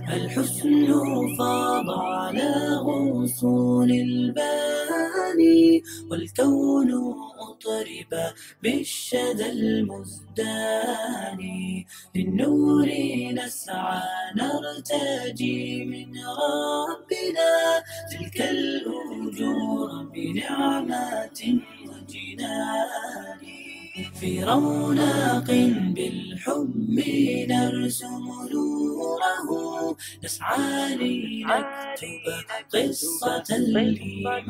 الحسن فاض على غصون الباني والكون أطرب بالشدى المزدان للنور نسعى نرتجي من ربنا تلك الأجور بنعمات وجنان في رونق بالحب نرسم نوره نسعى لنكتب قصة الإيمان.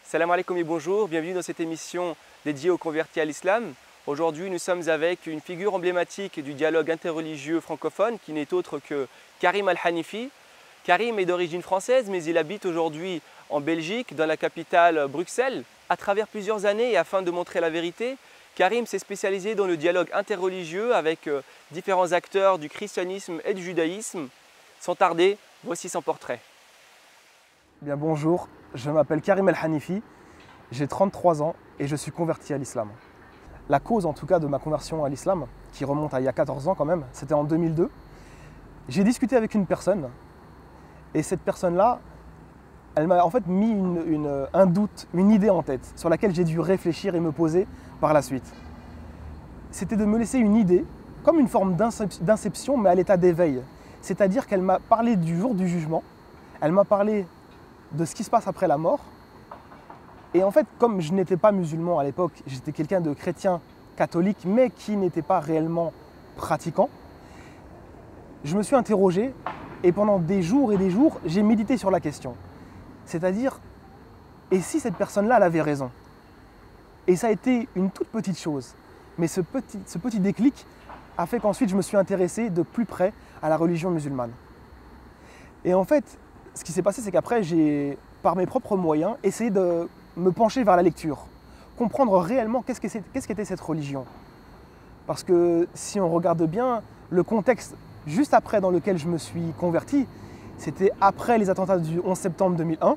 Salam alaikum et bonjour, bienvenue dans cette émission dédiée aux convertis à l'islam. Aujourd'hui, nous sommes avec une figure emblématique du dialogue interreligieux francophone qui n'est autre que Karim Al-Hanifi. Karim est d'origine française, mais il habite aujourd'hui en Belgique, dans la capitale Bruxelles. À travers plusieurs années et afin de montrer la vérité, Karim s'est spécialisé dans le dialogue interreligieux avec différents acteurs du christianisme et du judaïsme. Sans tarder, voici son portrait. Bien, bonjour, je m'appelle Karim Al-Hanifi, j'ai 33 ans et je suis converti à l'islam. La cause en tout cas de ma conversion à l'islam, qui remonte à il y a 14 ans quand même, c'était en 2002. J'ai discuté avec une personne et cette personne-là, elle m'a en fait mis un doute, une idée en tête sur laquelle j'ai dû réfléchir et me poser par la suite. C'était de me laisser une idée, comme une forme d'inception mais à l'état d'éveil. C'est-à-dire qu'elle m'a parlé du jour du jugement, elle m'a parlé de ce qui se passe après la mort. Et en fait, comme je n'étais pas musulman à l'époque, j'étais quelqu'un de chrétien catholique, mais qui n'était pas réellement pratiquant, je me suis interrogé et pendant des jours, j'ai médité sur la question. C'est-à-dire, et si cette personne-là, elle avait raison? Et ça a été une toute petite chose. Mais ce petit déclic a fait qu'ensuite, je me suis intéressé de plus près à la religion musulmane. Et en fait, ce qui s'est passé, c'est qu'après, j'ai, par mes propres moyens, essayé de me pencher vers la lecture, comprendre réellement qu'est-ce qu'était cette religion. Parce que si on regarde bien, le contexte juste après dans lequel je me suis converti, c'était après les attentats du 11 septembre 2001.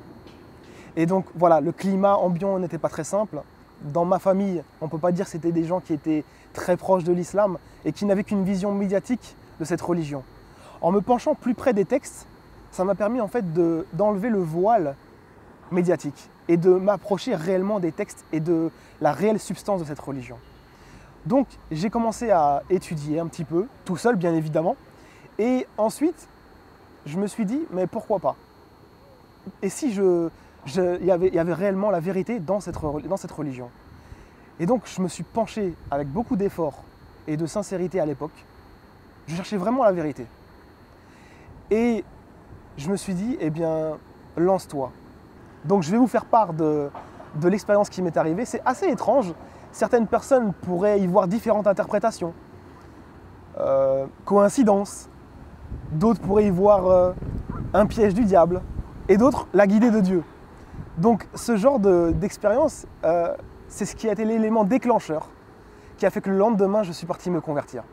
Et donc voilà, le climat ambiant n'était pas très simple. Dans ma famille, on ne peut pas dire que c'était des gens qui étaient très proches de l'islam et qui n'avaient qu'une vision médiatique de cette religion. En me penchant plus près des textes, ça m'a permis en fait d'enlever le voile médiatique et de m'approcher réellement des textes et de la réelle substance de cette religion. Donc j'ai commencé à étudier un petit peu, tout seul bien évidemment, et ensuite je me suis dit mais pourquoi pas? Et si il y avait réellement la vérité dans cette religion? Et donc je me suis penché avec beaucoup d'efforts et de sincérité à l'époque. Je cherchais vraiment la vérité. Et je me suis dit, eh bien, lance-toi. Donc je vais vous faire part de l'expérience qui m'est arrivée. C'est assez étrange. Certaines personnes pourraient y voir différentes interprétations. Coïncidence. D'autres pourraient y voir un piège du diable. Et d'autres, la guidée de Dieu. Donc ce genre d'expérience, c'est ce qui a été l'élément déclencheur qui a fait que le lendemain, je suis parti me convertir.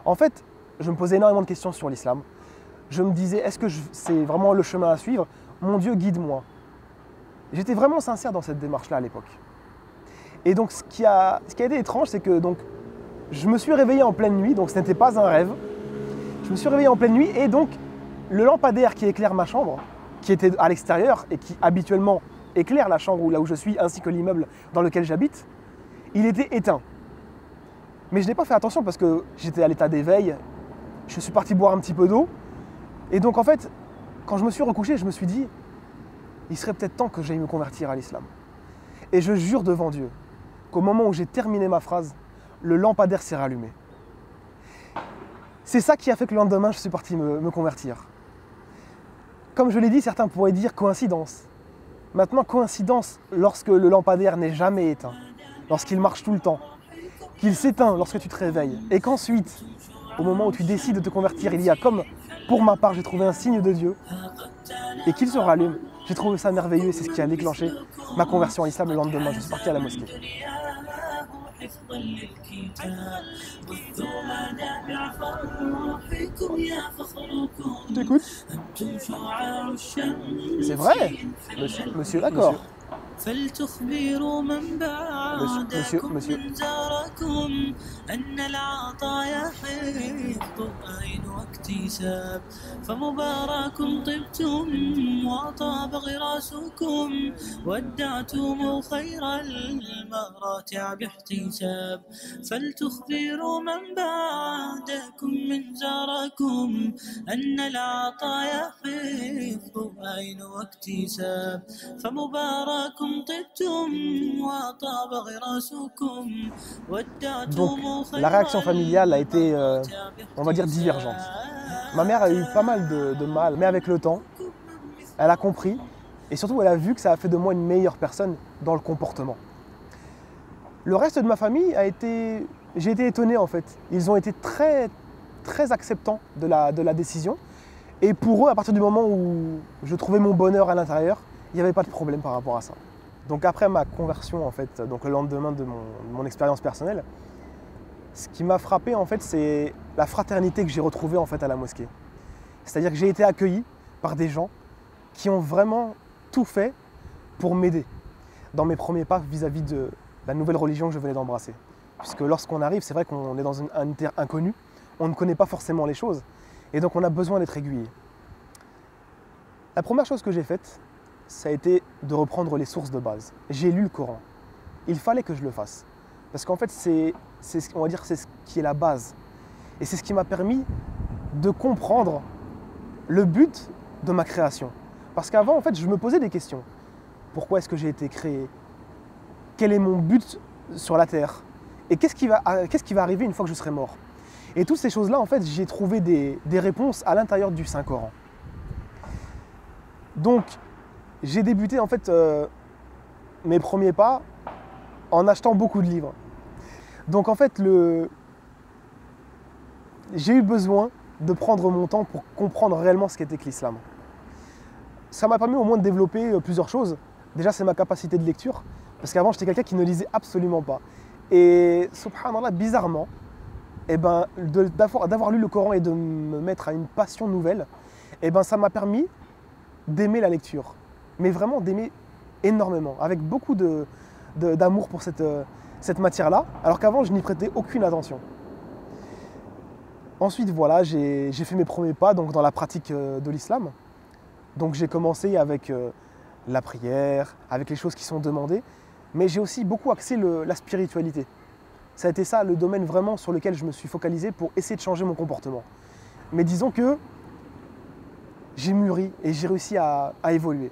En fait, je me posais énormément de questions sur l'islam. Je me disais, est-ce que c'est vraiment le chemin à suivre? Mon Dieu, guide-moi. J'étais vraiment sincère dans cette démarche-là à l'époque. Et donc, ce qui a été étrange, c'est que donc, je me suis réveillé en pleine nuit, donc ce n'était pas un rêve. Je me suis réveillé en pleine nuit et donc, le lampadaire qui éclaire ma chambre, qui était à l'extérieur et qui habituellement éclaire la chambre là où je suis, ainsi que l'immeuble dans lequel j'habite, il était éteint. Mais je n'ai pas fait attention parce que j'étais à l'état d'éveil. Je suis parti boire un petit peu d'eau. Et donc en fait, quand je me suis recouché, je me suis dit, il serait peut-être temps que j'aille me convertir à l'islam. Et je jure devant Dieu qu'au moment où j'ai terminé ma phrase, le lampadaire s'est rallumé. C'est ça qui a fait que le lendemain, je suis parti me convertir. Comme je l'ai dit, certains pourraient dire coïncidence. Maintenant, coïncidence lorsque le lampadaire n'est jamais éteint, lorsqu'il marche tout le temps, qu'il s'éteint lorsque tu te réveilles, et qu'ensuite, au moment où tu décides de te convertir, il y a comme, pour ma part, j'ai trouvé un signe de Dieu, et qu'il se rallume. J'ai trouvé ça merveilleux et c'est ce qui a déclenché ma conversion à l'islam le lendemain. Je suis parti à la mosquée. Tu t'écoutes? C'est vrai, monsieur d'accord. فلتخبروا من بعدكم من زاركم أن العطايا حفظ أين واكتساب فمبارك طبتم وطاب غراسكم ودعتم خير المراتع باحتساب فلتخبروا من بعدكم من زاركم أن العطايا حفظ أين واكتساب فمبارك طبتم وطاب غراسكم ودعتم خير. La réaction familiale a été, on va dire, divergente. Ma mère a eu pas mal de mal, mais avec le temps, elle a compris et surtout elle a vu que ça a fait de moi une meilleure personne dans le comportement. Le reste de ma famille a été... J'ai été étonné en fait. Ils ont été très acceptants de la décision. Et pour eux, à partir du moment où je trouvais mon bonheur à l'intérieur, il n'y avait pas de problème par rapport à ça. Donc après ma conversion en fait, donc le lendemain de mon expérience personnelle, ce qui m'a frappé en fait, c'est la fraternité que j'ai retrouvée en fait à la mosquée. C'est-à-dire que j'ai été accueilli par des gens qui ont vraiment tout fait pour m'aider dans mes premiers pas vis-à-vis de la nouvelle religion que je venais d'embrasser. Puisque lorsqu'on arrive, c'est vrai qu'on est dans un terre inconnu, on ne connaît pas forcément les choses, et donc on a besoin d'être aiguillé. La première chose que j'ai faite, ça a été de reprendre les sources de base. J'ai lu le Coran. Il fallait que je le fasse. Parce qu'en fait, on va dire, c'est ce qui est la base. Et c'est ce qui m'a permis de comprendre le but de ma création. Parce qu'avant, en fait, je me posais des questions. Pourquoi est-ce que j'ai été créé? Quel est mon but sur la terre? Et qu'est-ce qui va arriver une fois que je serai mort? Et toutes ces choses-là, en fait, j'ai trouvé des réponses à l'intérieur du Saint-Coran. Donc, j'ai débuté en fait mes premiers pas en achetant beaucoup de livres. Donc en fait, j'ai eu besoin de prendre mon temps pour comprendre réellement ce qu'était que l'islam. Ça m'a permis au moins de développer plusieurs choses. Déjà, c'est ma capacité de lecture, parce qu'avant, j'étais quelqu'un qui ne lisait absolument pas. Et subhanallah, bizarrement, eh ben, d'avoir lu le Coran et de me mettre à une passion nouvelle, eh ben, ça m'a permis d'aimer la lecture. Mais vraiment d'aimer énormément, avec beaucoup d'amour pour cette matière-là, alors qu'avant, je n'y prêtais aucune attention. Ensuite, voilà, j'ai fait mes premiers pas donc, dans la pratique de l'islam. Donc j'ai commencé avec la prière, avec les choses qui sont demandées, mais j'ai aussi beaucoup axé la spiritualité. Ça a été ça le domaine vraiment sur lequel je me suis focalisé pour essayer de changer mon comportement. Mais disons que j'ai mûri et j'ai réussi à évoluer.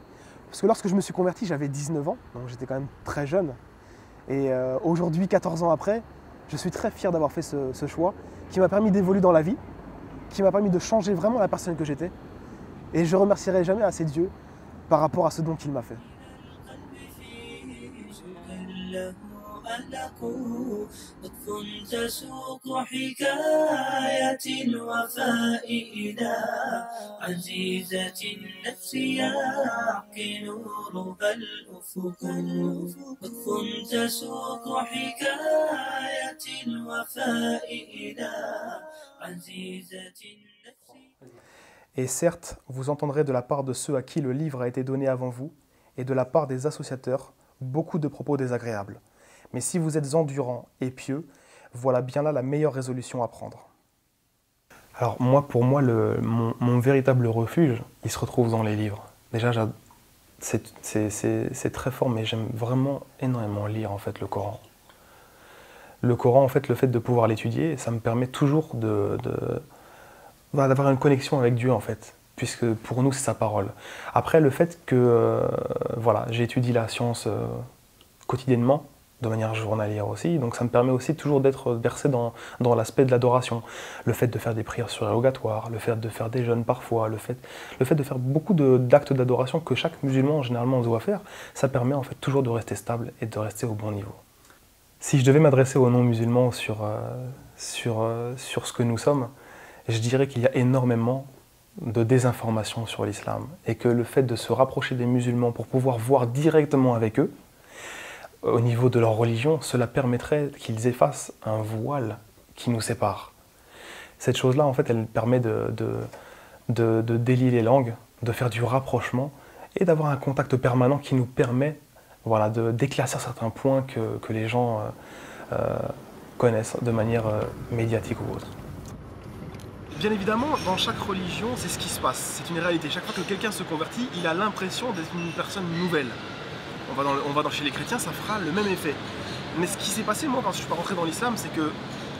Parce que lorsque je me suis converti, j'avais 19 ans, donc j'étais quand même très jeune. Et aujourd'hui, 14 ans après, je suis très fier d'avoir fait ce choix qui m'a permis d'évoluer dans la vie, qui m'a permis de changer vraiment la personne que j'étais. Et je ne remercierai jamais assez Dieu par rapport à ce don qu'il m'a fait. لطف تسوق حكاية الوفاء إلى عزيزة النفس يحكي نورها الأفق لطف تسوق حكاية الوفاء إلى عزيزة النفس. Et certes, vous entendrez de la part de ceux à qui le livre a été donné avant vous et de la part des associateurs beaucoup de propos désagréables. Mais si vous êtes endurant et pieux, voilà bien là la meilleure résolution à prendre. Alors pour moi, mon véritable refuge, il se retrouve dans les livres. Déjà, c'est très fort, mais j'aime vraiment énormément lire en fait le Coran. Le Coran, en fait, le fait de pouvoir l'étudier, ça me permet toujours d'avoir une connexion avec Dieu en fait, puisque pour nous c'est sa parole. Après, le fait que voilà, j'étudie la science quotidiennement, de manière journalière aussi, donc ça me permet aussi toujours d'être versé dans l'aspect de l'adoration. Le fait de faire des prières surérogatoires, le fait de faire des jeûnes parfois, le fait de faire beaucoup d'actes d'adoration que chaque musulman généralement doit faire, ça permet en fait toujours de rester stable et de rester au bon niveau. Si je devais m'adresser aux non-musulmans sur ce que nous sommes, je dirais qu'il y a énormément de désinformation sur l'islam et que le fait de se rapprocher des musulmans pour pouvoir voir directement avec eux, au niveau de leur religion, cela permettrait qu'ils effacent un voile qui nous sépare. Cette chose-là, en fait, elle permet de délier les langues, de faire du rapprochement et d'avoir un contact permanent qui nous permet voilà, d'éclaircir certains points que les gens connaissent de manière médiatique ou autre. Bien évidemment, dans chaque religion, c'est ce qui se passe, c'est une réalité. Chaque fois que quelqu'un se convertit, il a l'impression d'être une personne nouvelle. On va dans chez les chrétiens, ça fera le même effet. Mais ce qui s'est passé, moi, quand je suis pas rentré dans l'islam, c'est que,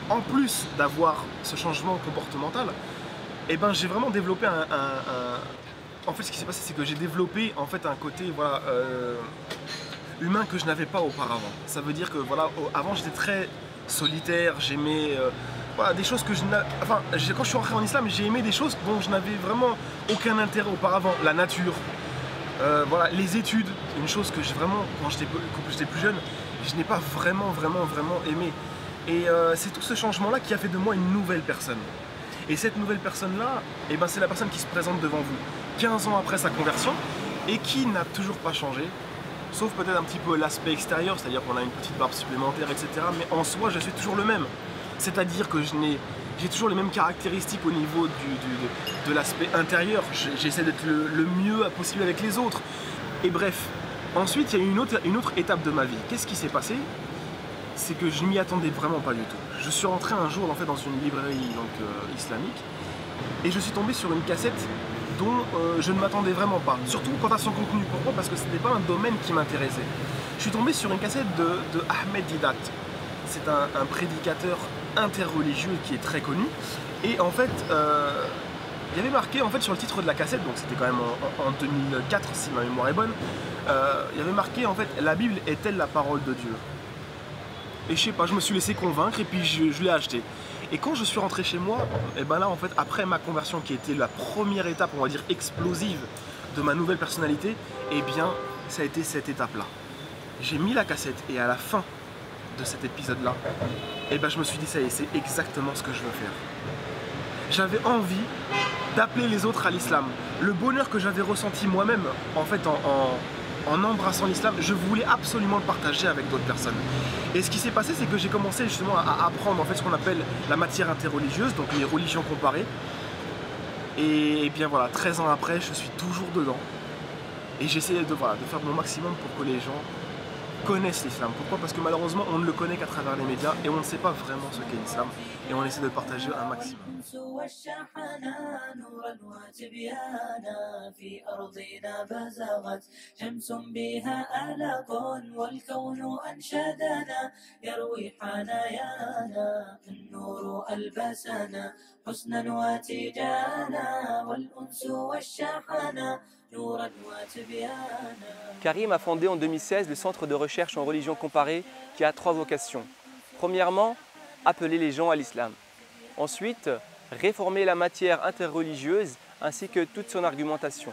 en plus d'avoir ce changement comportemental, eh ben, j'ai vraiment développé En fait, ce qui s'est passé, c'est que j'ai développé en fait un côté voilà, humain que je n'avais pas auparavant. Ça veut dire que voilà, avant j'étais très solitaire, j'aimais voilà, des choses que je n'avais... Enfin, quand je suis rentré en islam, j'ai aimé des choses dont je n'avais vraiment aucun intérêt auparavant. La nature, voilà, les études, une chose que j'ai vraiment, quand j'étais plus jeune, je n'ai pas vraiment aimé. Et c'est tout ce changement-là qui a fait de moi une nouvelle personne. Et cette nouvelle personne-là, eh ben, c'est la personne qui se présente devant vous 15 ans après sa conversion et qui n'a toujours pas changé, sauf peut-être un petit peu l'aspect extérieur, c'est-à-dire qu'on a une petite barbe supplémentaire, etc. Mais en soi, je suis toujours le même. C'est-à-dire que j'ai toujours les mêmes caractéristiques au niveau de l'aspect intérieur. J'essaie d'être le mieux possible avec les autres. Et bref, ensuite, il y a eu une autre étape de ma vie. Qu'est-ce qui s'est passé? C'est que je m'y attendais vraiment pas du tout. Je suis rentré un jour en fait, dans une librairie islamique et je suis tombé sur une cassette dont je ne m'attendais vraiment pas. Surtout quant à son contenu. Pourquoi? Parce que ce n'était pas un domaine qui m'intéressait. Je suis tombé sur une cassette de Ahmed Didat. C'est un prédicateur interreligieux qui est très connu. Et en fait, il y avait marqué en fait, sur le titre de la cassette, donc c'était quand même en 2004 si ma mémoire est bonne, il y avait marqué en fait « La Bible est-elle la parole de Dieu ?» Et je sais pas, je me suis laissé convaincre et puis je l'ai acheté. Et quand je suis rentré chez moi, et ben là en fait après ma conversion qui était la première étape, on va dire explosive de ma nouvelle personnalité, et bien ça a été cette étape-là. J'ai mis la cassette et à la fin de cet épisode-là, et ben je me suis dit ça y est, c'est exactement ce que je veux faire. J'avais envie d'appeler les autres à l'islam. Le bonheur que j'avais ressenti moi-même en fait en embrassant l'islam, je voulais absolument le partager avec d'autres personnes. Et ce qui s'est passé, c'est que j'ai commencé justement à apprendre en fait ce qu'on appelle la matière interreligieuse, donc les religions comparées. Et bien voilà, 13 ans après, je suis toujours dedans. Et j'essaie de faire mon maximum pour que les gens connaissent l'islam. Pourquoi? Parce que malheureusement, on ne le connaît qu'à travers les médias et on ne sait pas vraiment ce qu'est l'islam. Et on essaie de le partager un maximum. Karim a fondé en 2016 le Centre de recherche en religion comparée qui a 3 vocations. Premièrement, appeler les gens à l'islam. Ensuite, réformer la matière interreligieuse ainsi que toute son argumentation.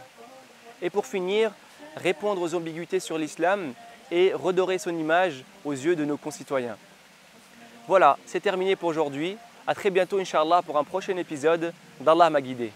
Et pour finir, répondre aux ambiguïtés sur l'islam et redorer son image aux yeux de nos concitoyens. Voilà, c'est terminé pour aujourd'hui. À très bientôt, Inch'Allah, pour un prochain épisode d'Allah m'a guidé.